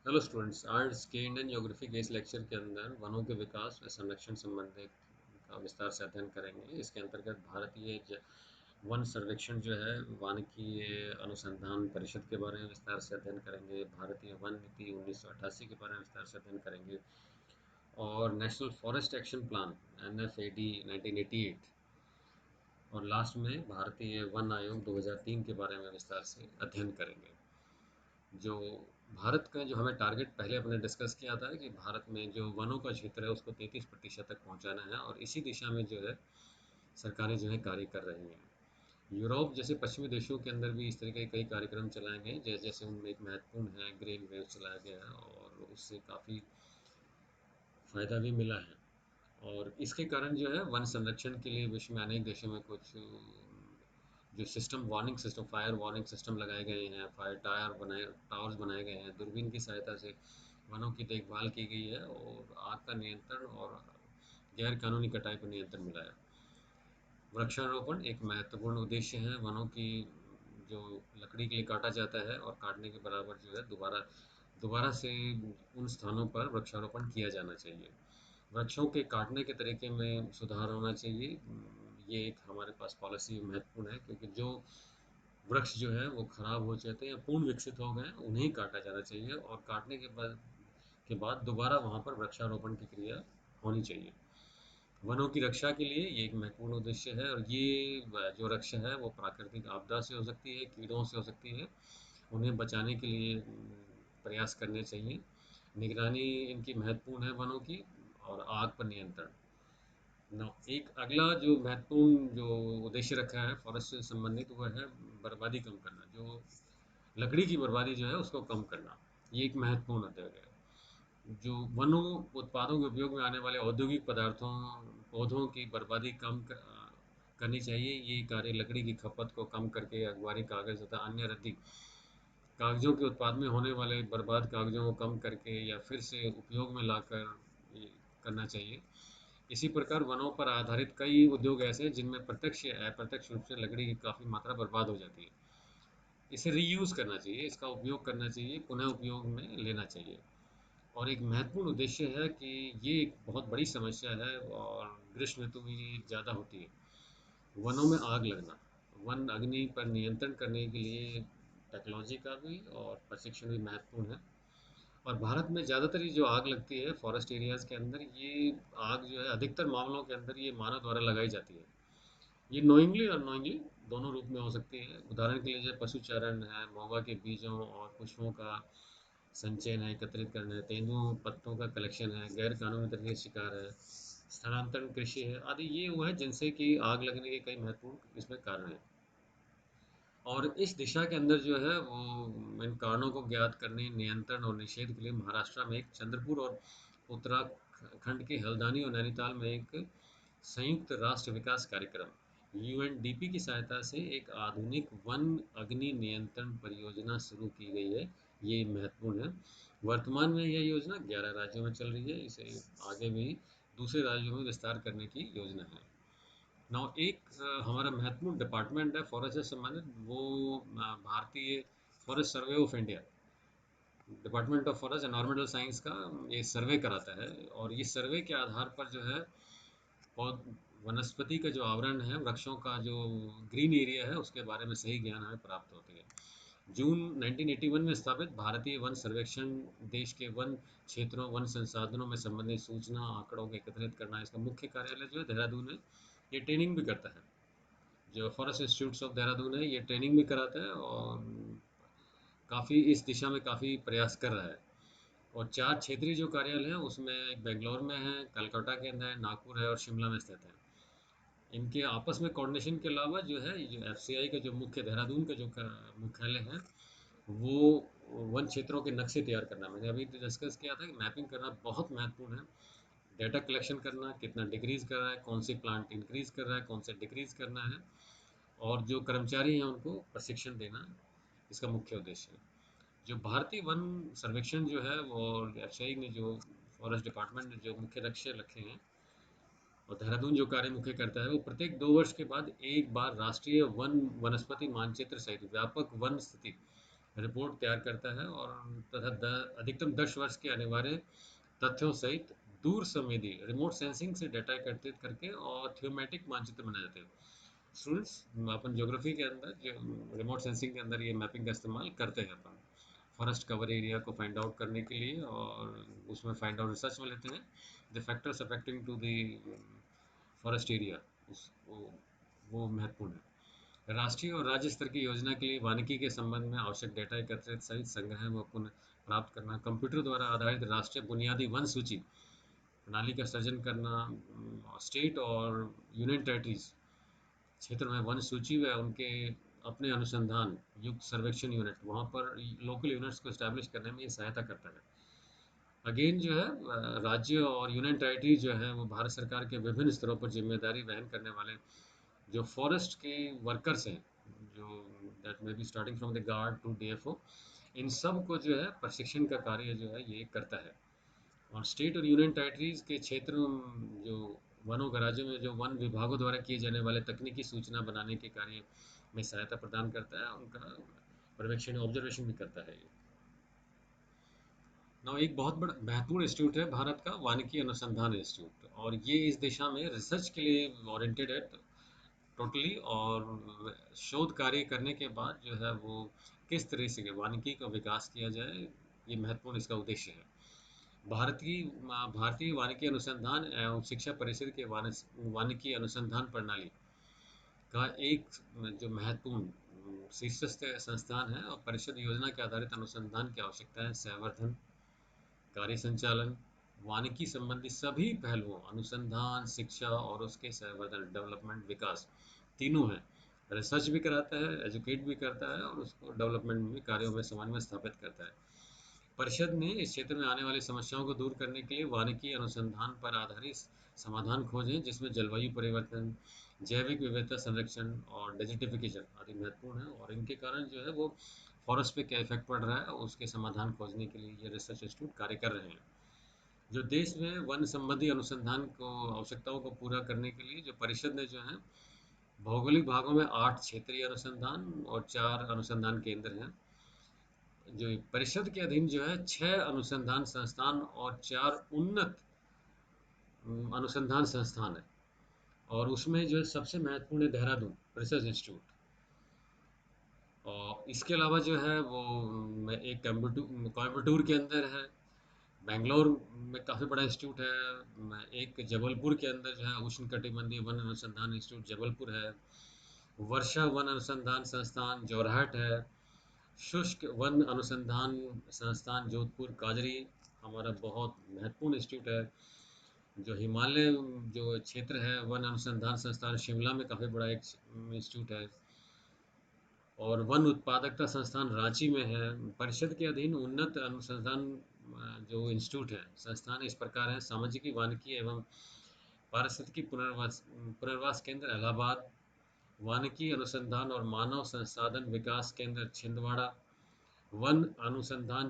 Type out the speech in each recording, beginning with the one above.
Hello students, आज के Indian geography के इस लेक्चर के अंदर वनों के विकास व संरक्षण संबंधित का विस्तार से अध्ययन करेंगे। इसके अंतर्गत भारतीय वन सर्वेक्षण जो है वानिकी अनुसंधान परिषद के बारे में विस्तार से अध्ययन करेंगे। भारतीय वन नीति 1988 के बारे में विस्तार से अध्ययन करेंगे और national forest action plan NFAD 1988 और लास्ट में भारतीय वन आयोग 2003 के बारे में विस्तार से अध्ययन करेंगे। जो भारत का जो हमें टारगेट पहले अपने डिस्कस किया था कि भारत में जो वनों का क्षेत्र है उसको 33% तक पहुंचाना है और इसी दिशा में जो है सरकारें जो है कार्य कर रही हैं। यूरोप जैसे पश्चिमी देशों के अंदर भी इस तरह के कई कार्यक्रम चलाए गए, जैसे उनमें एक महत्वपूर्ण है ग्रीन वेव चलाया गया है और उससे काफ़ी फ़ायदा भी मिला है। और इसके कारण जो है वन संरक्षण के लिए विश्व में अनेक देशों में कुछ जो system warning system fire warning system लगाए गए हैं, फायर टावर्स बनाए गए हैं, दूरबीन की सहायता से वनों की देखभाल की गई है और आग का नियंत्रण और गैर कानूनी कटाई पर नियंत्रण मिला है। वृक्षारोपण एक महत्वपूर्ण उद्देश्य है। वनों की जो लकड़ी के लिए काटा जाता है और काटने के बराबर जो है दोबारा दोबारा से उन स्थानों पर वृक्षारोपण किया जाना चाहिए। वृक्षों के काटने के तरीके में सुधार होना चाहिए। ये एक हमारे पास पॉलिसी महत्वपूर्ण है क्योंकि जो वृक्ष जो है वो खराब हो जाते हैं या पूर्ण विकसित हो गए उन्हें काटा जाना चाहिए और काटने के बाद दोबारा वहाँ पर वृक्षारोपण की क्रिया होनी चाहिए। वनों की रक्षा के लिए ये एक महत्वपूर्ण उद्देश्य है और ये जो रक्षा है वो प्राकृतिक आपदा से हो सकती है, कीड़ों से हो सकती है। उन्हें बचाने के लिए प्रयास करने चाहिए। निगरानी इनकी महत्वपूर्ण है वनों की और आग पर नियंत्रण। नौ एक अगला जो महत्वपूर्ण जो उद्देश्य रखा है फॉरेस्ट से संबंधित वो है बर्बादी कम करना। जो लकड़ी की बर्बादी जो है उसको कम करना, ये एक महत्वपूर्ण उद्योग है। जो वनों उत्पादों के उपयोग में आने वाले औद्योगिक पदार्थों पौधों की बर्बादी करनी चाहिए। ये कार्य लकड़ी की खपत को कम करके अखबारी कागज तथा अन्य रद्दी कागजों के उत्पाद में होने वाले बर्बाद कागजों को कम करके या फिर से उपयोग में लाकर ये करना चाहिए। इसी प्रकार वनों पर आधारित कई उद्योग ऐसे हैं जिनमें प्रत्यक्ष या अप्रत्यक्ष रूप से लकड़ी की काफ़ी मात्रा बर्बाद हो जाती है। इसे रीयूज़ करना चाहिए, इसका उपयोग करना चाहिए, पुनः उपयोग में लेना चाहिए। और एक महत्वपूर्ण उद्देश्य है कि ये एक बहुत बड़ी समस्या है और ग्रीष्म ऋतु में ये ज़्यादा होती है। वनों में आग लगना, वन अग्नि पर नियंत्रण करने के लिए टेक्नोलॉजी का भी और प्रशिक्षण भी महत्वपूर्ण है। और भारत में ज़्यादातर ये जो आग लगती है फॉरेस्ट एरियाज़ के अंदर, ये आग जो है अधिकतर मामलों के अंदर ये मानव द्वारा लगाई जाती है। ये नोइंगली और अननोइंगली दोनों रूप में हो सकती है। उदाहरण के लिए जैसे पशुचारण है, महुआ के बीजों और पुष्पों का संचयन है, एकत्रित करना है, तेंदुओं पत्तों का कलेक्शन है, गैर कानूनी तरीके से शिकार है, स्थानांतरण कृषि है आदि। ये वो है जिनसे कि आग लगने के कई महत्वपूर्ण इसमें कारण हैं। और इस दिशा के अंदर जो है वो इन कारणों को ज्ञात करने, नियंत्रण और निषेध के लिए महाराष्ट्र में एक चंद्रपुर और उत्तराखंड के हल्द्वानी और नैनीताल में एक संयुक्त राष्ट्र विकास कार्यक्रम UNDP की सहायता से एक आधुनिक वन अग्नि नियंत्रण परियोजना शुरू की गई है। ये महत्वपूर्ण है। वर्तमान में यह योजना 11 राज्यों में चल रही है। इसे आगे भी दूसरे राज्यों में विस्तार करने की योजना है। नाउ एक हमारा महत्वपूर्ण डिपार्टमेंट है फॉरेस्ट से संबंधित, वो भारतीय forest survey of India, department of forest environmental science का ये सर्वे कराता है। और इस सर्वे के आधार पर जो है पौध वनस्पति का जो आवरण है, वृक्षों का जो ग्रीन एरिया है उसके बारे में सही ज्ञान हमें प्राप्त होती है। जून 1981 में स्थापित भारतीय वन सर्वेक्षण देश के वन क्षेत्रों वन संसाधनों में संबंधित सूचना आंकड़ों को एकत्रित करना, इसका मुख्य कार्यालय जो है देहरादून है। ये ट्रेनिंग भी करता है। जो फॉरेस्ट इंस्टीट्यूट्स ऑफ देहरादून है ये ट्रेनिंग भी कराता है और काफ़ी इस दिशा में काफ़ी प्रयास कर रहा है। और 4 क्षेत्रीय जो कार्यालय हैं उसमें एक बेंगलोर में है, कलकत्ता के अंदर है, नागपुर है और शिमला में स्थित है। इनके आपस में कोऑर्डिनेशन के अलावा जो है ये जो FCI का जो मुख्य देहरादून का जो मुख्यालय है वो वन क्षेत्रों के नक्शे तैयार करना, मैंने अभी डिस्कस किया था कि मैपिंग करना बहुत महत्वपूर्ण है। डेटा कलेक्शन करना, कितना डिक्रीज़ कर रहा है, कौन सी प्लांट इंक्रीज़ कर रहा है, कौन से डिक्रीज़ करना है और जो कर्मचारी हैं उनको प्रशिक्षण देना इसका मुख्य उद्देश्य है। जो भारतीय वन सर्वेक्षण जो है वो FCI ने जो फॉरेस्ट डिपार्टमेंट ने जो मुख्य लक्ष्य रखे हैं और देहरादून जो कार्य मुख्य करता है वो प्रत्येक 2 वर्ष के बाद एक बार राष्ट्रीय वन वनस्पति मानचित्र सहित व्यापक वन स्थिति रिपोर्ट तैयार करता है और तथा अधिकतम 10 वर्ष के अनिवार्य तथ्यों सहित दूर संवेदी रिमोट सेंसिंग से डाटा एकत्रित करके और थीमेटिक मानचित्र बनाए जाते हैं। स्टूडेंट्स, अपन ज्योग्राफी के अंदर जो रिमोट सेंसिंग के अंदर ये मैपिंग का इस्तेमाल करते हैं अपन फॉरेस्ट कवर एरिया को फाइंड आउट करने के लिए, और उसमें फाइंड आउट रिसर्च में लेते हैं the factors affecting to the forest area, उस वो महत्वपूर्ण है। राष्ट्रीय और राज्य स्तर की योजना के लिए वानिकी के संबंध में आवश्यक डेटा एकत्रित सहित संग्रह व पुनः प्राप्त करना, कंप्यूटर द्वारा आधारित राष्ट्रीय बुनियादी वन सूची प्रणाली का सृजन करना, स्टेट और यूनियन टेरिटरीज क्षेत्र में वन सूची व उनके अपने अनुसंधान युक्त सर्वेक्षण यूनिट वहाँ पर लोकल यूनिट्स को इस्टेब्लिश करने में ये सहायता करता है। अगेन जो है राज्य और यूनियन टेरिटरी जो है वो भारत सरकार के विभिन्न स्तरों पर जिम्मेदारी वहन करने वाले जो फॉरेस्ट के वर्कर्स हैं, जो that may be starting from the guard to DFO, इन सब को जो है प्रशिक्षण का कार्य जो है ये करता है। और स्टेट और यूनियन टेरिटरीज के क्षेत्र जो वनों का राज्यों में जो वन विभागों द्वारा किए जाने वाले तकनीकी सूचना बनाने के कार्य में सहायता प्रदान करता है, उनका पर्यवेक्षण ऑब्जर्वेशन भी करता है ये। ना एक बहुत बड़ा महत्वपूर्ण इंस्टीट्यूट है भारत का वानिकी अनुसंधान इंस्टीट्यूट, और ये इस दिशा में रिसर्च के लिए ओरिएंटेड है टोटली, और शोध कार्य करने के बाद जो है वो किस तरह से वानिकी का विकास किया जाए, ये महत्वपूर्ण इसका उद्देश्य है। भारतीय वानिकी अनुसंधान एवं शिक्षा परिषद के वानिकी अनुसंधान प्रणाली का एक जो महत्वपूर्ण शीर्षस्थ संस्थान है, और परिषद योजना के आधारित अनुसंधान की आवश्यकता है संवर्धन, कार्य संचालन, वानिकी संबंधी सभी पहलुओं अनुसंधान, शिक्षा और उसके संवर्धन, डेवलपमेंट, विकास तीनों हैं। रिसर्च भी कराता है, एजुकेट भी करता है और उसको डेवलपमेंट में कार्यों में समन्वय स्थापित करता है। परिषद ने इस क्षेत्र में आने वाली समस्याओं को दूर करने के लिए वानिकी अनुसंधान पर आधारित समाधान खोजे, जिसमें जलवायु परिवर्तन, जैविक विविधता संरक्षण और डिजिटिफिकेशन आदि महत्वपूर्ण है, और इनके कारण जो है वो फॉरेस्ट पे क्या इफेक्ट पड़ रहा है उसके समाधान खोजने के लिए ये रिसर्च इंस्टीट्यूट कार्य कर रहे हैं। जो देश में वन संबंधी अनुसंधान को आवश्यकताओं को पूरा करने के लिए जो परिषद ने जो है भौगोलिक भागों में 8 क्षेत्रीय अनुसंधान और 4 अनुसंधान केंद्र हैं। जो परिषद के अधीन जो है 6 अनुसंधान संस्थान और 4 उन्नत अनुसंधान संस्थान है, और उसमें जो है सबसे महत्वपूर्ण है देहरादून रिसर्च इंस्टीट्यूट। और इसके अलावा जो है वो एक कोयम्बटूर के अंदर है, बेंगलोर में काफ़ी बड़ा इंस्टीट्यूट है, एक जबलपुर के अंदर जो है उष्णकटिबंधीय वन अनुसंधान इंस्टीट्यूट जबलपुर है, वर्षा वन अनुसंधान संस्थान जोरहाट है, शुष्क वन अनुसंधान संस्थान जोधपुर काजरी हमारा बहुत महत्वपूर्ण इंस्टीट्यूट है। जो हिमालय जो क्षेत्र है वन अनुसंधान संस्थान शिमला में काफ़ी बड़ा एक इंस्टीट्यूट है, और वन उत्पादकता संस्थान रांची में है। परिषद के अधीन उन्नत अनुसंधान जो इंस्टीट्यूट है संस्थान इस प्रकार हैं: सामाजिकी वानिकी एवं पारिस्थितिकी पुनर्वास केंद्र इलाहाबाद, वानिकी अनुसंधान और मानव संसाधन विकास केंद्र छिंदवाड़ा, वन अनुसंधान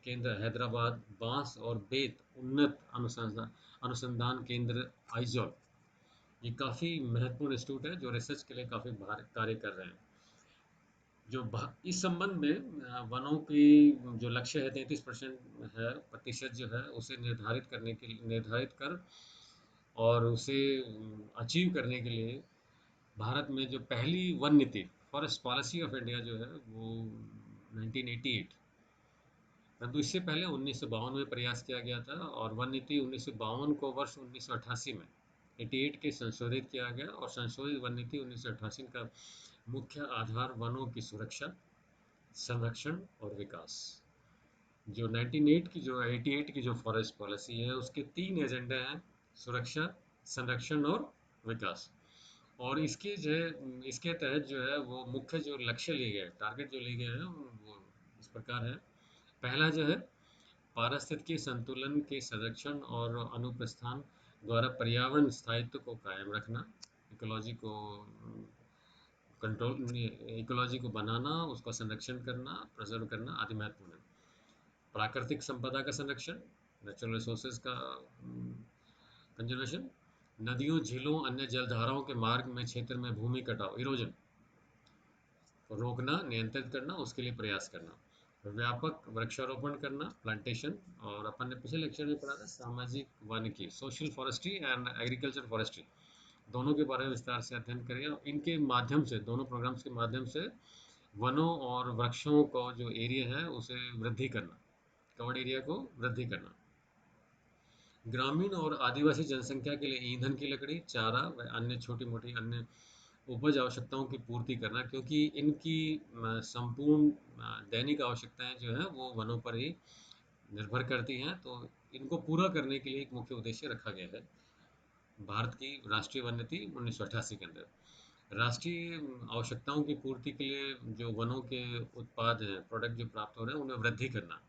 केंद्र हैदराबाद, बांस और बेत उन्नत अनुसंधान अनुसंधान केंद्र आइजॉल। ये काफ़ी महत्वपूर्ण इंस्टीट्यूट है जो रिसर्च के लिए काफ़ी कार्य कर रहे हैं। जो इस संबंध में वनों की जो लक्ष्य है 33% है प्रतिशत जो है उसे निर्धारित करने के लिए निर्धारित कर और उसे अचीव करने के लिए भारत में जो पहली वन नीति फॉरेस्ट पॉलिसी ऑफ इंडिया जो है वो 1988, परंतु इससे पहले 1952 में प्रयास किया गया था, और वन नीति 1952 को वर्ष 1988 में 88 के संशोधित किया गया, और संशोधित वन नीति 1988 का मुख्य आधार वनों की सुरक्षा, संरक्षण और विकास। जो 1908 की जो 88 की जो फॉरेस्ट पॉलिसी है उसके 3 एजेंडे हैं: सुरक्षा, संरक्षण और विकास। और इसके जो है इसके तहत जो है वो मुख्य जो लक्ष्य लिए गए टारगेट जो लिए गए हैं वो इस प्रकार है। पहला जो है पारिस्थितिकी संतुलन के संरक्षण और अनुप्रस्थान द्वारा पर्यावरण स्थायित्व को कायम रखना, इकोलॉजी को कंट्रोल इकोलॉजी को बनाना, उसका संरक्षण करना, प्रिजर्व करना आदि महत्वपूर्ण है। प्राकृतिक संपदा का संरक्षण, नेचुरल रिसोर्सेज का कंजर्वेशन, नदियों, झीलों, अन्य जलधाराओं के मार्ग में क्षेत्र में भूमि कटाव, इरोजन, रोकना, नियंत्रित करना, उसके लिए प्रयास करना। व्यापक वृक्षारोपण करना, प्लांटेशन। और अपन ने पिछले लेक्चर में पढ़ा था सामाजिक वानिकी, social forestry and agriculture forestry, दोनों के बारे में विस्तार से अध्ययन करेंगे। और इनके माध्यम से, दोनों प्रोग्राम्स के माध्यम से वनों और वृक्षों को जो एरिया है उसे वृद्धि करना, कवर्ड एरिया को वृद्धि करना। ग्रामीण और आदिवासी जनसंख्या के लिए ईंधन की लकड़ी, चारा व अन्य छोटी मोटी अन्य उपज आवश्यकताओं की पूर्ति करना, क्योंकि इनकी संपूर्ण दैनिक आवश्यकताएं जो है वो वनों पर ही निर्भर करती हैं। तो इनको पूरा करने के लिए एक मुख्य उद्देश्य रखा गया है भारत की राष्ट्रीय वन नीति 1988 के अंदर। राष्ट्रीय आवश्यकताओं की पूर्ति के लिए जो वनों के उत्पाद हैं, प्रोडक्ट जो प्राप्त हो रहे हैं, उनमें वृद्धि करना।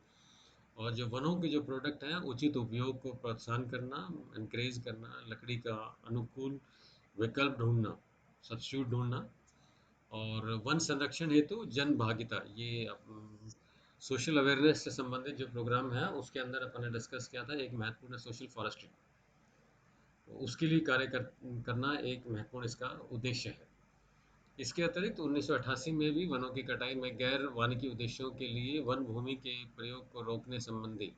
और जो वनों के जो प्रोडक्ट हैं उचित उपयोग को प्रोत्साहन करना, इनक्रेज करना, लकड़ी का अनुकूल विकल्प ढूंढना, सब्स्टिट्यूट ढूंढना। और वन संरक्षण हेतु जन भागीदार, ये सोशल अवेयरनेस से संबंधित जो प्रोग्राम है उसके अंदर अपन ने डिस्कस किया था। एक महत्वपूर्ण सोशल फॉरेस्ट्री, उसके लिए करना एक महत्वपूर्ण इसका उद्देश्य है। इसके अतिरिक्त 1988 में भी वनों की कटाई में गैर वानिकी उद्देश्यों के लिए वन भूमि के प्रयोग को रोकने संबंधी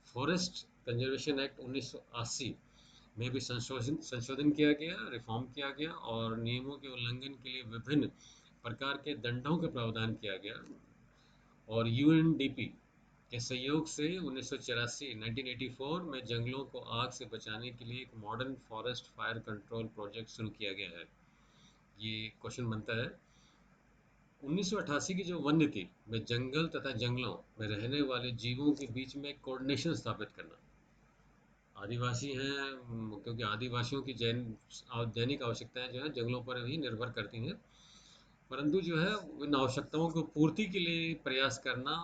फॉरेस्ट कंजर्वेशन एक्ट 1980 में भी संशोधन संशोधन किया गया, रिफॉर्म किया गया। और नियमों के उल्लंघन के लिए विभिन्न प्रकार के दंडों का प्रावधान किया गया। और यूएनडीपी के सहयोग से 1984 में जंगलों को आग से बचाने के लिए एक modern forest fire control project शुरू किया गया है। ये क्वेश्चन बनता है, 1988 की जो वन नीति में जंगल तथा जंगलों में रहने वाले जीवों के बीच में कोऑर्डिनेशन स्थापित करना। आदिवासी हैं, क्योंकि आदिवासियों की दैनिक आवश्यकताएं जो है जंगलों पर ही निर्भर करती हैं, परंतु जो है इन आवश्यकताओं को पूर्ति के लिए प्रयास करना।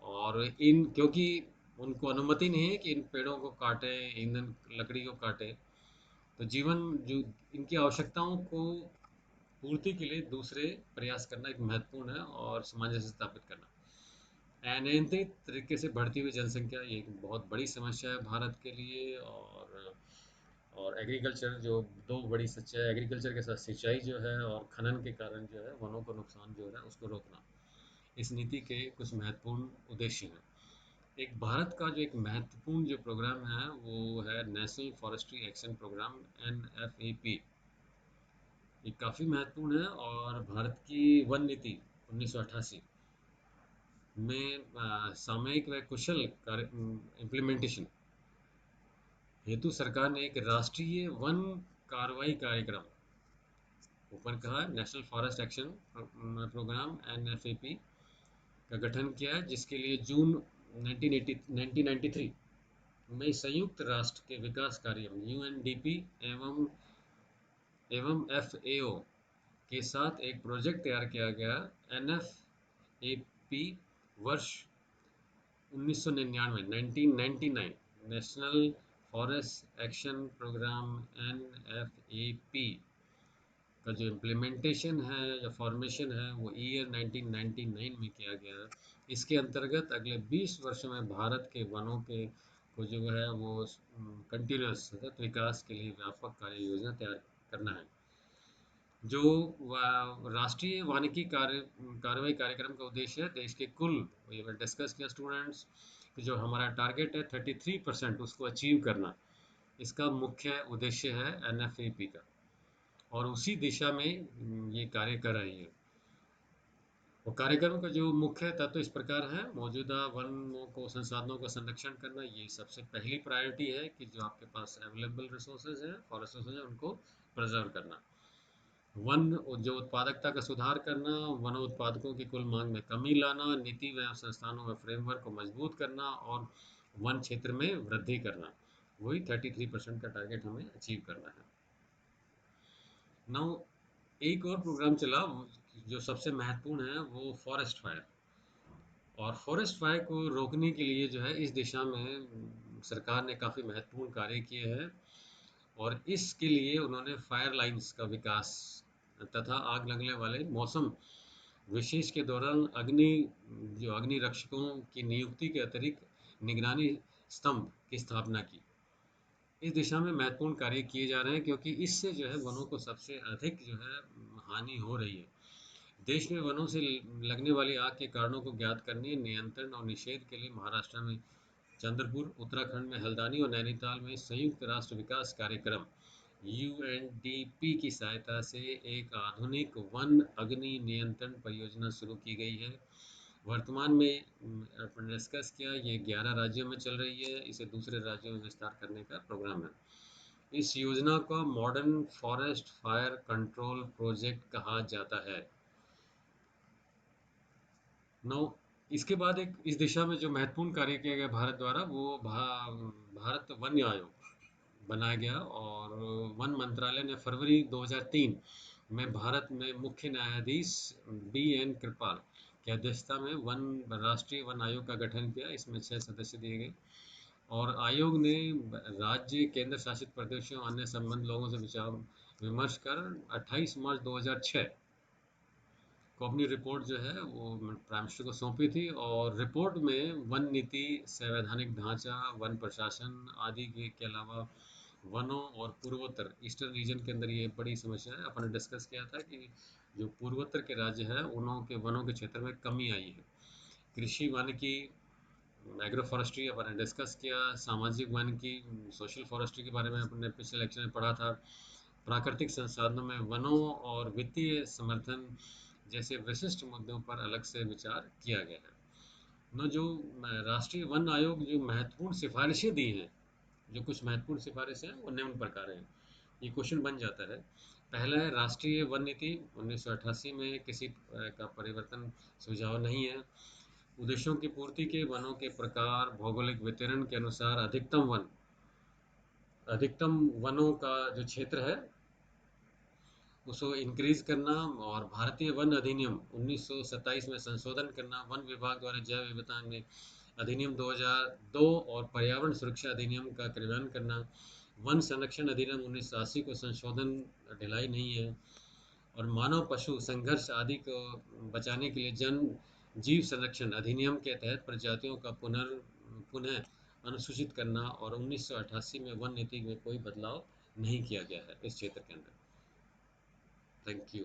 और इन क्योंकि उनको अनुमति नहीं है कि इन पेड़ों को काटे, ईंधन लकड़ी को काटे, तो जीवन जो इनकी आवश्यकताओं को पूर्ति के लिए दूसरे प्रयास करना एक महत्वपूर्ण है। और सामंजस्य स्थापित करना, अनियंत्रित तरीके से बढ़ती हुई जनसंख्या, ये एक बहुत बड़ी समस्या है भारत के लिए। और एग्रीकल्चर, जो दो बड़ी सच्चाई, एग्रीकल्चर के साथ सिंचाई जो है और खनन के कारण जो है वनों को नुकसान जो है उसको रोकना, इस नीति के कुछ महत्वपूर्ण उद्देश्य हैं। एक भारत का जो एक महत्वपूर्ण जो प्रोग्राम है वो है national forestry action programme, NFAP। ये काफ़ी महत्वपूर्ण है। और भारत की वन नीति 1988 में सामयिक व कुशल इम्प्लीमेंटेशन हेतु सरकार ने एक राष्ट्रीय वन कार्रवाई कार्यक्रम, ऊपर कहा national forest action programme NFAP, का गठन किया है, जिसके लिए जून 1993 में संयुक्त राष्ट्र के विकास कार्य UNDP एवं FAO के साथ एक प्रोजेक्ट तैयार किया गया। NFAP वर्ष 1999 national forest action programme NFAP का जो इम्प्लीमेंटेशन है या फॉर्मेशन है वो ईयर 1999 में किया गया। इसके अंतर्गत अगले 20 वर्षों में भारत के वनों के को जो है वो कंटिन्यूस सतत विकास के लिए व्यापक कार्य योजना तैयार करना है। जो राष्ट्रीय वानिकी कार्रवाई कार्यक्रम का उद्देश्य है देश के कुल, ये मैं डिस्कस किया स्टूडेंट्स, कि जो हमारा टारगेट है 33% उसको अचीव करना, इसका मुख्य उद्देश्य है NFAP का। और उसी दिशा में ये कार्य कर रही है। और कार्यक्रम का जो मुख्य तत्व इस प्रकार है, मौजूदा वनों को संसाधनों का संरक्षण करना, ये सबसे पहली प्रायोरिटी है कि जो आपके पास अवेलेबल रिसोर्सेज हैं, फॉरेस्ट रिसोर्सेज हैं, उनको प्रिजर्व करना। वन जो उत्पादकता का सुधार करना, वन उत्पादकों की कुल मांग में कमी लाना, नीति व संस्थानों में फ्रेमवर्क को मजबूत करना और वन क्षेत्र में वृद्धि करना, वही 33% का टारगेट हमें अचीव करना है। नाउ एक और प्रोग्राम चला जो सबसे महत्वपूर्ण है, वो फॉरेस्ट फायर। और फॉरेस्ट फायर को रोकने के लिए जो है इस दिशा में सरकार ने काफ़ी महत्वपूर्ण कार्य किए हैं। और इसके लिए उन्होंने फायर लाइन्स का विकास तथा आग लगने वाले मौसम विशेष के दौरान अग्नि रक्षकों की नियुक्ति के अतिरिक्त निगरानी स्तंभ की स्थापना की। इस दिशा में महत्वपूर्ण कार्य किए जा रहे हैं, क्योंकि इससे जो है वनों को सबसे अधिक जो है हानि हो रही है। देश में वनों से लगने वाली आग के कारणों को ज्ञात करने, नियंत्रण और निषेध के लिए महाराष्ट्र में चंद्रपुर, उत्तराखंड में हल्द्वानी और नैनीताल में संयुक्त राष्ट्र विकास कार्यक्रम यूएनडीपी की सहायता से एक आधुनिक वन अग्नि नियंत्रण परियोजना शुरू की गई है। वर्तमान में अपन ने डिस्कस किया, ये 11 राज्यों में चल रही है। इसे दूसरे राज्यों में विस्तार करने का प्रोग्राम है। इस योजना को modern forest fire control project कहा जाता है। नौ इसके बाद एक इस दिशा में जो महत्वपूर्ण कार्य किया गया भारत द्वारा, वो भारत वन आयोग बनाया गया। और वन मंत्रालय ने फरवरी 2003 में भारत में मुख्य न्यायाधीश BN कृपाल की अध्यक्षता में राष्ट्रीय वन आयोग का गठन किया। इसमें 6 सदस्य दिए गए और आयोग ने राज्य, केंद्र शासित प्रदेशों, अन्य संबंध लोगों से विचार विमर्श कर 28 मार्च 2006 को अपनी रिपोर्ट जो है वो प्राइम मिनिस्टर को सौंपी थी। और रिपोर्ट में वन नीति, संवैधानिक ढांचा, वन प्रशासन आदि के अलावा वनों और पूर्वोत्तर ईस्टर्न रीजन के अंदर ये बड़ी समस्या है। अपन ने डिस्कस किया था कि जो पूर्वोत्तर के राज्य हैं उन्हों के वनों के क्षेत्र में कमी आई है। कृषि वानिकी, एग्रो फॉरेस्ट्री अपन ने डिस्कस किया। सामाजिक वानिकी, सोशल फॉरेस्ट्री के बारे में अपन ने पिछले लेक्चर में पढ़ा था। प्राकृतिक संसाधनों में वनों और वित्तीय समर्थन जैसे विशिष्ट मुद्दों पर अलग से विचार किया गया है। न जो राष्ट्रीय वन आयोग जो महत्वपूर्ण सिफारिशें दी हैं, जो कुछ महत्वपूर्ण सिफारिशें हैं वो निम्न प्रकार हैं। ये क्वेश्चन बन जाता है। पहला है राष्ट्रीय वन नीति 1988 में किसी का परिवर्तन सुझाव नहीं है। उद्देश्यों की पूर्ति के वनों के प्रकार, भौगोलिक वितरण के अनुसार अधिकतम वनों का जो क्षेत्र है उसको इंक्रीज करना। और भारतीय वन अधिनियम 1927 में संशोधन करना। वन विभाग द्वारा जैव विविधता में अधिनियम 2002 और पर्यावरण सुरक्षा अधिनियम का क्रियान्वयन करना। वन संरक्षण अधिनियम 1980 को संशोधन ढिलाई नहीं है। और मानव पशु संघर्ष आदि को बचाने के लिए जन जीव संरक्षण अधिनियम के तहत प्रजातियों का पुनः अनुसूचित करना। और 1988 में वन नीति में कोई बदलाव नहीं किया गया है इस क्षेत्र के अंदर। Thank you.